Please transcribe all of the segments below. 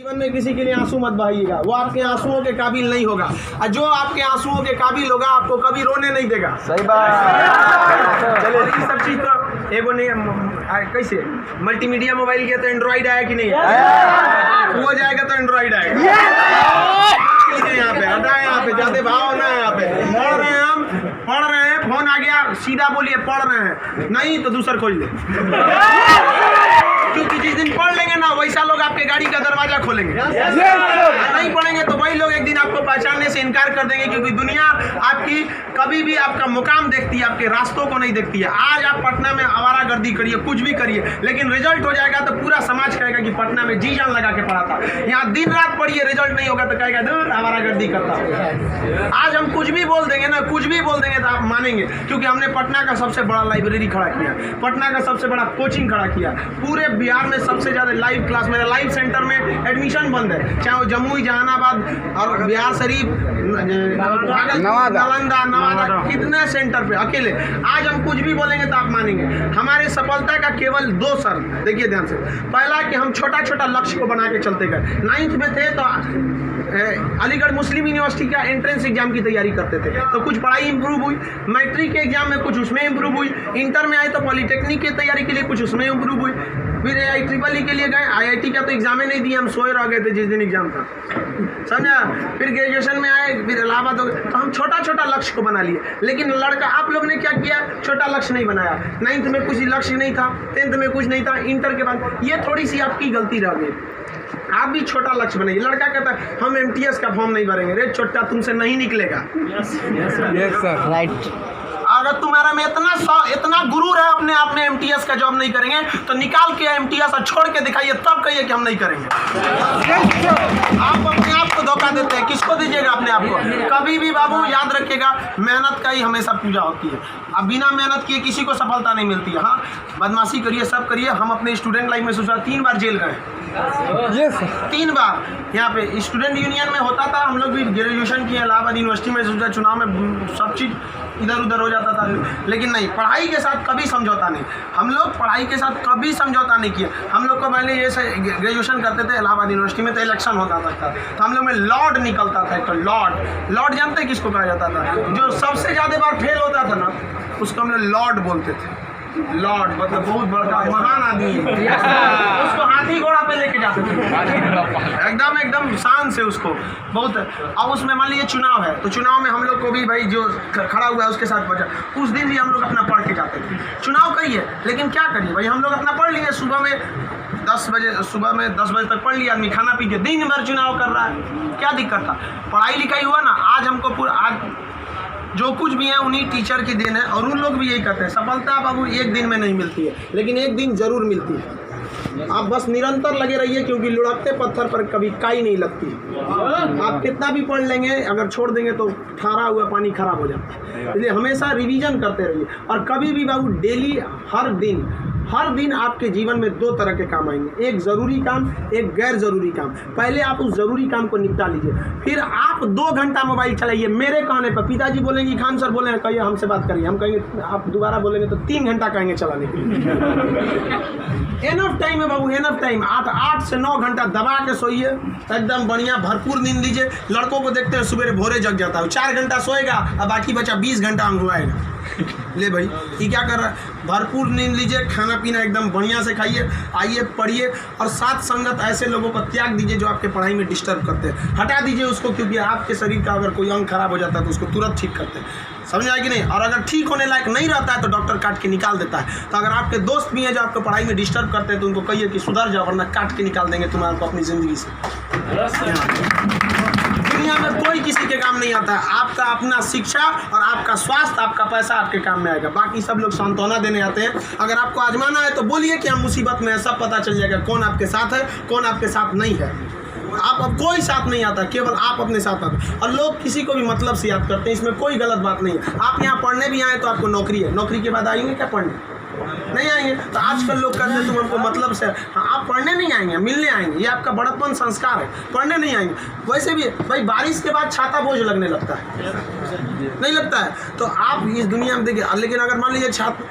जीवन में किसी के लिए आंसू मत बहाइएगा, वो आपके आंसुओं के काबिल नहीं होगा, और जो आपके आंसुओं के काबिल होगा आपको कभी रोने नहीं देगा। सही बात। चलिए ये सब चीज तो एगो ने कैसे मल्टीमीडिया मोबाइल किया तो एंड्रॉइड आया कि नहीं आया? वो जाएगा तो एंड्रॉइड आएगा। यहाँ पे हटा, यहाँ पे ज्यादा भाव ना है, यहाँ पे पढ़ रहे हैं, हम पढ़ रहे हैं, फोन आ गया सीधा बोलिए पढ़ रहे हैं, नहीं तो दूसरा खोल ले, क्योंकि जिस दिन पढ़ लेंगे ना वैसा लोग आपके गाड़ी का दरवाजा खोलेंगे। नहीं पढ़ेंगे तो वही लोग एक दिन आपको पहचानने से इनकार कर देंगे, क्योंकि दुनिया आपकी कभी भी आपका मुकाम देखती है, आपके रास्तों को नहीं देखती है। आज आप पटना में आवारागर्दी करिए, कुछ भी करिए, लेकिन रिजल्ट हो जाएगा तो पूरा समाज कहेगा कि पटना में जी जान लगा के पढ़ा था। यहाँ दिन रात पढ़िए, रिजल्ट नहीं होगा तो कहेगा दूर आवारागर्दी करता। आज हम कुछ भी बोल देंगे ना, कुछ भी बोल देंगे तो आप मानेंगे, क्योंकि हमने पटना का सबसे बड़ा लाइब्रेरी खड़ा किया, पटना का सबसे बड़ा कोचिंग खड़ा किया, पूरे बिहार में सबसे ज्यादा लाइव क्लास, मेरे लाइव सेंटर में एडमिशन बंद है, चाहे वो जम्मू, जहानाबाद और बिहार शरीफ, नालंदा, नवादा, कितने सेंटर पे अकेले। आज हम कुछ भी बोलेंगे तो आप मानेंगे। हमारे सफलता का केवल 2 शर्त, देखिए ध्यान से। पहला कि हम छोटा छोटा लक्ष्य को बना के चलते गए। 9th में थे तो अलीगढ़ मुस्लिम यूनिवर्सिटी का एंट्रेंस एग्जाम की तैयारी करते थे, तो कुछ पढ़ाई इंप्रूव हुई, मैट्रिक के एग्जाम में कुछ उसमें इंप्रूव हुई, इंटर में आए तो पॉलिटेक्निक की तैयारी के लिए कुछ उसमें इंप्रूव हुई, फिर IEEE के लिए गए, IIT का तो एग्जाम ही नहीं दिया, हम सोए रह गए थे जिस दिन एग्जाम था, समझा। फिर ग्रेजुएशन में आए, फिर इलाहाबाद हो गए, तो हम छोटा छोटा लक्ष्य को बना लिए। लेकिन लड़का आप लोग ने क्या किया, छोटा लक्ष्य नहीं बनाया। 9th में कुछ लक्ष्य नहीं था, 10th में कुछ नहीं था, इंटर के बाद ये थोड़ी सी आपकी गलती रह गई। आप भी छोटा लक्ष्य बनाइए। लड़का कहता है हम MTS का फॉर्म नहीं भरेंगे, रे छोटा तुमसे नहीं निकलेगा। राइट। अगर तुम्हारा में इतना गुरूर है अपने आप में MTS का जॉब नहीं करेंगे तो निकाल के MTS और छोड़ के दिखाइए, तब कहिए कि हम नहीं करेंगे। आप अपने आप को धोखा देते हैं, किसको दीजिएगा अपने आप को? कभी भी बाबू याद रखिएगा, मेहनत का ही हमेशा पूजा होती है। अब बिना मेहनत किए किसी को सफलता नहीं मिलती है। हाँ, बदमाशी करिए, सब करिए। हम अपने स्टूडेंट लाइफ में सोचा 3 बार जेल गए, 3 बार। यहाँ पे स्टूडेंट यूनियन में होता था, हम लोग भी ग्रेजुएशन किए इलाहाबाद यूनिवर्सिटी में, सोचा चुनाव में सब चीज़ इधर उधर हो जाता था, लेकिन नहीं, पढ़ाई के साथ कभी समझौता नहीं। हम लोग पढ़ाई के साथ कभी समझौता नहीं किया। हम लोग को पहले ये ग्रेजुएशन करते थे इलाहाबाद यूनिवर्सिटी में, तो इलेक्शन होता था, तो हम लोग में लॉर्ड निकलता था। तो लॉर्ड जानते हैं किसको कहा जाता था? जो सबसे ज़्यादा बार फेल होता था ना, उसको हम लोग लॉर्ड बोलते थे। लॉर्ड मतलब बहुत बड़ा महान आदमी, उसको हाथी घोड़ा पे लेके जाते थे, एकदम शान से उसको बहुत। अब उसमें मान लीजिए चुनाव है, तो चुनाव में हम लोग को भी भाई जो खड़ा हुआ है उसके साथ बचा, उस दिन भी हम लोग अपना पढ़ के जाते थे। चुनाव कही है, लेकिन क्या करिए भाई, हम लोग अपना पढ़ लिए। सुबह में 10 बजे तक पढ़ लिया आदमी, खाना पी के दिन भर चुनाव कर रहा है, क्या दिक्कत था? पढ़ाई लिखाई हुआ ना। आज हमको आज जो कुछ भी है उन्हीं टीचर की देन है, और उन लोग भी यही कहते हैं, सफलता बाबू एक दिन में नहीं मिलती है, लेकिन एक दिन जरूर मिलती है। आप बस निरंतर लगे रहिए, क्योंकि लुढ़कते पत्थर पर कभी काई नहीं लगती। आप कितना भी पढ़ लेंगे, अगर छोड़ देंगे तो ठहरा हुआ पानी खराब हो जाता है। इसलिए हमेशा रिवीजन करते रहिए, और कभी भी बाबू डेली, हर दिन आपके जीवन में 2 तरह के काम आएंगे, एक ज़रूरी काम, एक गैर ज़रूरी काम। पहले आप उस ज़रूरी काम को निपटा लीजिए, फिर आप 2 घंटा मोबाइल चलाइए। मेरे कहने पर पिताजी बोलेंगे खान सर बोले कहिए हमसे बात करिए, हम कहेंगे, आप दोबारा बोलेंगे तो 3 घंटा कहेंगे चलाने के लिए। एनफ टाइम है बाबू, एनफ टाइम। आप 8 से 9 घंटा दबा के सोइए, एकदम बढ़िया भरपूर नींद लीजिए। लड़कों को देखते हैं सुबह भोरे जग जाता है, 4 घंटा सोएगा और बाकी बचा 20 घंटा अंगुआएगा। ले भाई ये क्या कर रहा है? भरपूर नींद लीजिए, खाना पीना एकदम बढ़िया से खाइए, आइए पढ़िए, और साथ संगत ऐसे लोगों को त्याग दीजिए जो आपके पढ़ाई में डिस्टर्ब करते हैं। हटा दीजिए उसको, क्योंकि आपके शरीर का अगर कोई अंग खराब हो जाता है तो उसको तुरंत ठीक करते हैं, समझ आए कि नहीं? और अगर ठीक होने लायक नहीं रहता है तो डॉक्टर काट के निकाल देता है। तो अगर आपके दोस्त भी हैं जो आपको पढ़ाई में डिस्टर्ब करते हैं तो उनको कहिए कि सुधर जाओ, वरना काट के निकाल देंगे तुम्हारे को अपनी ज़िंदगी से। दुनिया में कोई किसी के काम नहीं आता है। आपका अपना शिक्षा और आपका स्वास्थ्य, आपका पैसा आपके काम में आएगा। बाकी सब लोग सांत्वना देने आते हैं। अगर आपको आजमाना है तो बोलिए कि हम मुसीबत में है, सब पता चल जाएगा कौन आपके साथ है, कौन आपके साथ नहीं है। आप अब कोई साथ नहीं आता, केवल आप अपने साथ आते। और लोग किसी को भी मतलब से याद करते हैं, इसमें कोई गलत बात नहीं है। आप यहाँ पढ़ने भी आए तो आपको नौकरी है, नौकरी के बाद आएंगे क्या पढ़ने? नहीं आएंगे। तो आजकल लोग कहते हैं तुम हमको मतलब से, हाँ आप पढ़ने नहीं आएंगे, मिलने आएंगे, ये आपका बड़प्पन संस्कार है, पढ़ने नहीं आएंगे। वैसे भी भाई बारिश के बाद छाता बोझ लगने लगता है, नहीं लगता है? तो आप इस दुनिया में देखिए, लेकिन अगर मान लीजिए छात्र,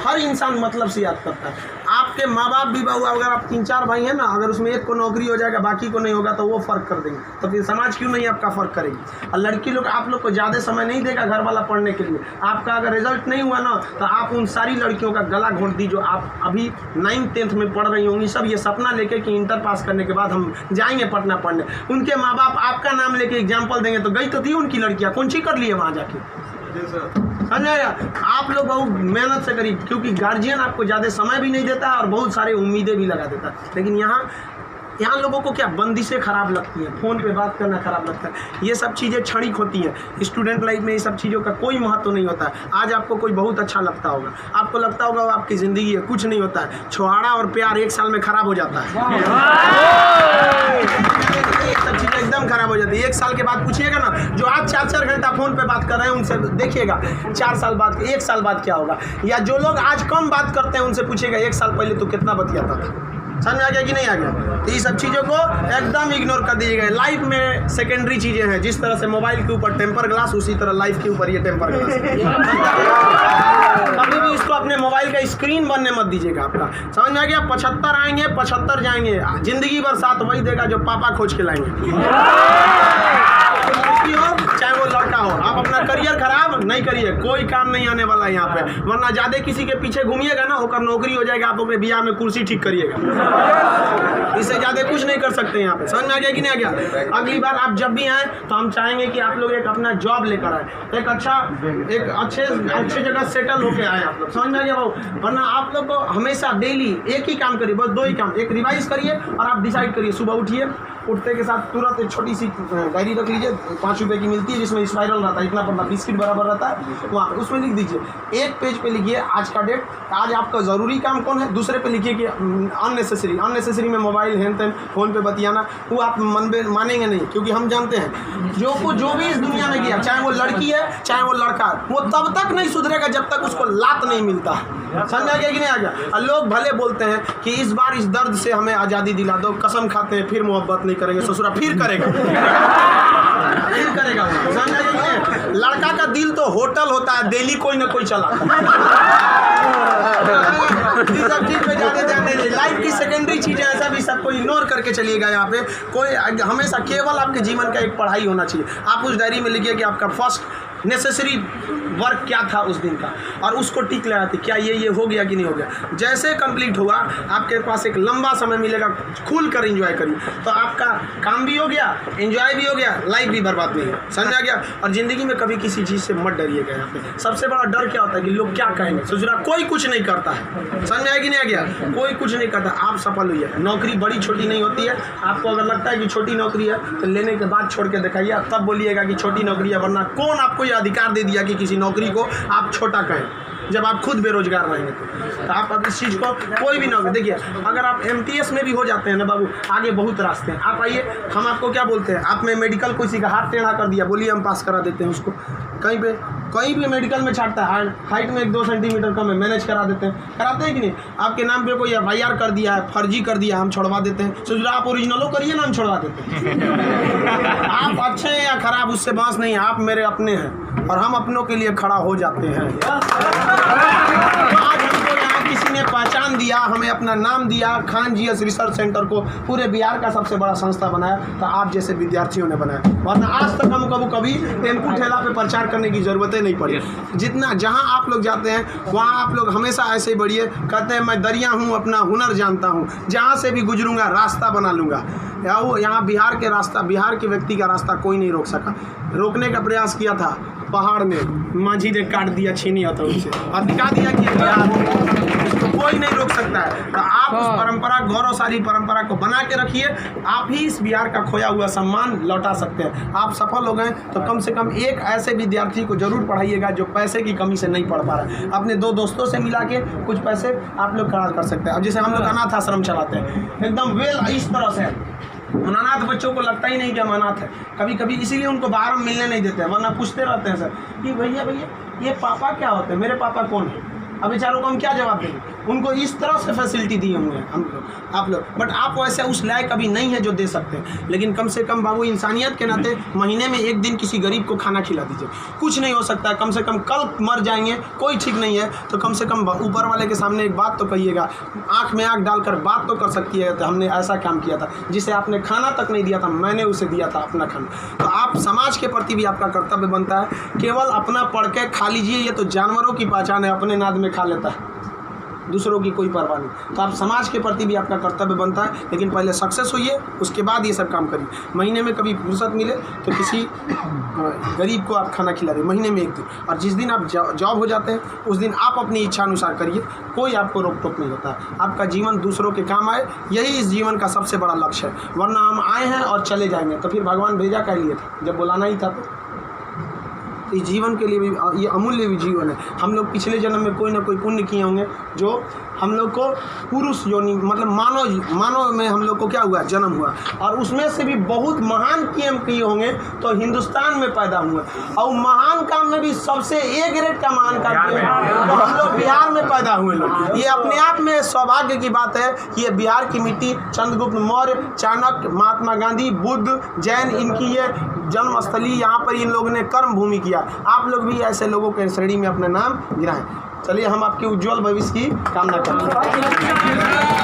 हर इंसान मतलब से याद करता है। आप आपके माँ बाप भी बहू, अगर आप 3-4 भाई हैं ना, अगर उसमें एक को नौकरी हो जाएगा बाकी को नहीं होगा तो वो फ़र्क कर देंगे, तो फिर समाज क्यों नहीं आपका फ़र्क करेगी। और लड़की लोग आप लोग को ज़्यादा समय नहीं देगा घर वाला पढ़ने के लिए। आपका अगर रिजल्ट नहीं हुआ ना तो आप उन सारी लड़कियों का गला घोंट दी जो आप अभी 9th-10th में पढ़ रही होंगी, सब ये सपना लेके कि इंटर पास करने के बाद हम जाएंगे पटना पढ़ने। उनके माँ बाप आपका नाम लेके एग्जाम्पल देंगे तो गई तो थी उनकी लड़कियाँ, कौन सी कर लिए वहाँ जाके। समझाया, आप लोग बहुत मेहनत से करिए, क्योंकि गार्जियन आपको ज़्यादा समय भी नहीं देता और बहुत सारे उम्मीदें भी लगा देता है। लेकिन यहाँ लोगों को क्या बंदिशें खराब लगती हैं, फ़ोन पे बात करना खराब लगता है, ये सब चीज़ें क्षणिक होती हैं। स्टूडेंट लाइफ में ये सब चीज़ों का कोई महत्व नहीं होता है। आज आपको कोई बहुत अच्छा लगता होगा, आपको लगता होगा वो आपकी ज़िंदगी है, कुछ नहीं होता है। छुहाड़ा और प्यार 1 साल में ख़राब हो जाता है, सब चीज़ें एकदम ख़राब हो जाती है। 1 साल के बाद पूछिएगा ना, जो आज 4-4 घंटा फ़ोन पे बात कर रहे हैं उनसे देखिएगा 4 साल बाद, 1 साल बाद क्या होगा। या जो लोग आज कम बात करते हैं उनसे पूछिएगा 1 साल पहले तो कितना बतियाता था। समझ आ गया कि नहीं आ गया। तो ये सब चीज़ों को एकदम इग्नोर कर दीजिएगा। लाइफ में सेकेंडरी चीज़ें हैं, जिस तरह से मोबाइल के ऊपर टेम्पर ग्लास, उसी तरह लाइफ के ऊपर ये टेम्पर ग्लास। कभी भी इसको अपने मोबाइल का स्क्रीन बनने मत दीजिएगा आपका। समझ में आ गया। 75 आएंगे 75 जाएंगे, जिंदगी भर साथ वही देगा जो पापा खोज के लाएंगे। चाहे वो लड़का हो, आप अपना करियर खराब नहीं करिए, कोई काम नहीं आने वाला है यहाँ पे। वरना ज्यादा किसी के पीछे घूमिएगा ना, होकर नौकरी हो जाएगा, आप अपने बियाह में कुर्सी ठीक करिएगा, इससे ज्यादा कुछ नहीं कर सकते यहाँ पे। समझ में आ गया कि नहीं आ गया। अगली बार आप जब भी आए तो हम चाहेंगे कि आप लोग एक अपना जॉब लेकर आए, एक अच्छे जगह सेटल होके आए आप लोग। समझ में आ गया भाऊ। वरना आप लोग को हमेशा डेली एक ही काम करिए, बस 2 ही काम। एक रिवाइज करिए और आप डिसाइड करिए, सुबह उठिए, उठते के साथ तुरंत एक छोटी सी डायरी रख लीजिए, 5 रुपए की मिलती है, जिसमें स्पाइरल रहता है, इतना पतला बिस्किट बराबर रहता है, वहाँ उसमें लिख दीजिए। एक पेज पे लिखिए आज का डेट, आज आपका ज़रूरी काम कौन है। दूसरे पे लिखिए कि अननेसेसरी में मोबाइल हैंड तैन फ़ोन पे बतियाना, वो आप मानेंगे नहीं, क्योंकि हम जानते हैं जो भी इस दुनिया में किया, चाहे वो लड़की है चाहे वो लड़का है, वो तब तक नहीं सुधरेगा जब तक उसको लात नहीं मिलता। समझ आ गया कि नहीं आ गया। लोग भले बोलते हैं कि इस बार इस दर्द से हमें आज़ादी दिला दो, कसम खाते हैं फिर मोहब्बत नहीं करेंगे, ससुरा फिर करेगा फिर करेगा। समझ आ गया कि नहीं। लड़का का दिल तो होटल होता है, दिल्ली कोई ना कोई चला। सब चीज पे ज़्यादा ध्यान दीजिए। लाइफ की सेकेंडरी चीज़ें ऐसा भी सबको इग्नोर करके चलिएगा। यहाँ पे कोई हमेशा केवल आपके जीवन का एक पढ़ाई होना चाहिए। आप उस डायरी में लिखिए कि आपका फर्स्ट नेसेसरी वर्क क्या था उस दिन का, और उसको टिक लगाते क्या ये हो गया कि नहीं हो गया। जैसे कंप्लीट हुआ आपके पास एक लंबा समय मिलेगा, खुल कर एंजॉय करिए, तो आपका काम भी हो गया, एंजॉय भी हो गया, लाइफ भी बर्बाद नहीं है। समझ आ गया। और ज़िंदगी में कभी किसी चीज़ से मत डरिएगा। यहाँ पे सबसे बड़ा डर क्या होता है कि लोग क्या कहेंगे। ससुरा कोई कुछ नहीं करता है, समझ आया कि नहीं आ गया। कोई कुछ नहीं करता, आप सफल हुई है। नौकरी बड़ी छोटी नहीं होती है। आपको अगर लगता है कि छोटी नौकरी है तो लेने के बाद छोड़ के दिखाइए, तब बोलिएगा कि छोटी नौकरी है। वरना कौन आपको ये अधिकार दे दिया कि किसी नौकरी को आप छोटा कहें, जब आप खुद बेरोजगार रहेंगे तो आप अब इस चीज़ को कोई भी नौकरी देखिए। अगर आप MTS में भी हो जाते हैं ना बाबू, आगे बहुत रास्ते हैं। आप आइए, हम आपको क्या बोलते हैं, आप में मेडिकल किसी का हाथ टेढ़ा कर दिया, बोलिए हम पास करा देते हैं उसको। कहीं भी मेडिकल में छाटता है, हाइट में 1-2 सेंटीमीटर कम है, मैनेज करा देते हैं। कराते हैं कि नहीं। आपके नाम पे कोई FIR कर दिया है, फर्जी कर दिया, हम छोड़वा देते हैं। सोच रहे आप ओरिजिनलो करिए ना, हम छोड़वा देते हैं। आप अच्छे हैं या खराब उससे बात नहीं है, आप मेरे अपने हैं और हम अपनों के लिए खड़ा हो जाते हैं। आज हमको यहाँ किसी ने पहचान दिया, हमें अपना नाम दिया, खान GS रिसर्च सेंटर को पूरे बिहार का सबसे बड़ा संस्था बनाया, तो आप जैसे विद्यार्थियों ने बनाया। वरना आज तक हम कभी टेम्पू ठेला पे प्रचार करने की ज़रूरत नहीं पड़ी। जितना जहाँ आप लोग जाते हैं वहाँ आप लोग हमेशा ऐसे ही बढ़िए। कहते हैं मैं दरिया हूँ, अपना हुनर जानता हूँ, जहाँ से भी गुजरूंगा रास्ता बना लूँगा। यहाँ बिहार के व्यक्ति का रास्ता कोई नहीं रोक सका। रोकने का प्रयास किया था पहाड़ में, माझी ने काट दिया छीनी हथौड़ी से और दिखा दिया कि इसको कोई नहीं रोक सकता है। तो आप उस परंपरा, गौरवशाली परंपरा को बना के रखिए। आप ही इस बिहार का खोया हुआ सम्मान लौटा सकते हैं। आप सफल हो गए तो कम से कम एक ऐसे विद्यार्थी को जरूर पढ़ाइएगा जो पैसे की कमी से नहीं पढ़ पा रहा है। अपने 2 दोस्तों से मिला के कुछ पैसे आप लोग खर्च कर सकते हैं। अब जैसे हम लोग अनाथ आश्रम चलाते हैं, एकदम वेल इस तरह से अनाथ बच्चों को लगता ही नहीं कि हम अनाथ है। कभी कभी इसीलिए उनको बाहर हम मिलने नहीं देते हैं, वरना पूछते रहते हैं सर कि भैया ये पापा क्या होते हैं, मेरे पापा कौन है। अब बेचारों को हम क्या जवाब देंगे। उनको इस तरह से फैसिलिटी दिए हुए हैं हम लोग, आप लोग। बट आप वैसे उस लायक अभी नहीं है जो दे सकते हैं। लेकिन कम से कम बाबू इंसानियत के नाते महीने में एक दिन किसी गरीब को खाना खिला दीजिए। कुछ नहीं हो सकता है, कम से कम कल मर जाएंगे, कोई ठीक नहीं है, तो कम से कम ऊपर वाले के सामने एक बात तो कहिएगा, आँख में आँख डालकर बात तो कर सकती है, तो हमने ऐसा काम किया था, जिसे आपने खाना तक नहीं दिया था, मैंने उसे दिया था अपना खाना। तो आप समाज के प्रति भी आपका कर्तव्य बनता है। केवल अपना पढ़ के खा लीजिए, ये तो जानवरों की पहचान है, अपने नाद में खा लेता है, दूसरों की कोई परवाह नहीं। तो आप समाज के प्रति भी आपका कर्तव्य बनता है, लेकिन पहले सक्सेस होइए, उसके बाद ये सब काम करिए। महीने में कभी फुर्सत मिले तो किसी गरीब को आप खाना खिला दें, महीने में एक दिन। और जिस दिन आप जॉब हो जाते हैं उस दिन आप अपनी इच्छा अनुसार करिए, कोई आपको रोक टोक नहीं होता है। आपका जीवन दूसरों के काम आए, यही इस जीवन का सबसे बड़ा लक्ष्य है। वरना हम आए हैं और चले जाएंगे, तो फिर भगवान भेजा क्या लिए था, जब बुलाना ही था। तो इस जीवन के लिए भी ये अमूल्य भी जीवन है। हम लोग पिछले जन्म में कोई ना कोई पुण्य किए होंगे जो हम लोग को पुरुष योनि मतलब मानव में हम लोग को क्या हुआ, जन्म हुआ, और उसमें से भी बहुत महान काम किए होंगे तो हिंदुस्तान में पैदा हुए। और महान काम में भी सबसे ए ग्रेड का महान काम किए तो हम लोग बिहार में पैदा हुए लोग। ये अपने आप में सौभाग्य की बात है। ये बिहार की मिट्टी, चंद्रगुप्त मौर्य, चाणक्य, महात्मा गांधी, बुद्ध, जैन, इनकी ये जन्मस्थली, यहाँ पर इन लोगों ने कर्म भूमि किया। आप लोग भी ऐसे लोगों के श्रेणी में अपना नाम गिराएं। चलिए हम आपके उज्जवल भविष्य की कामना करते हैं।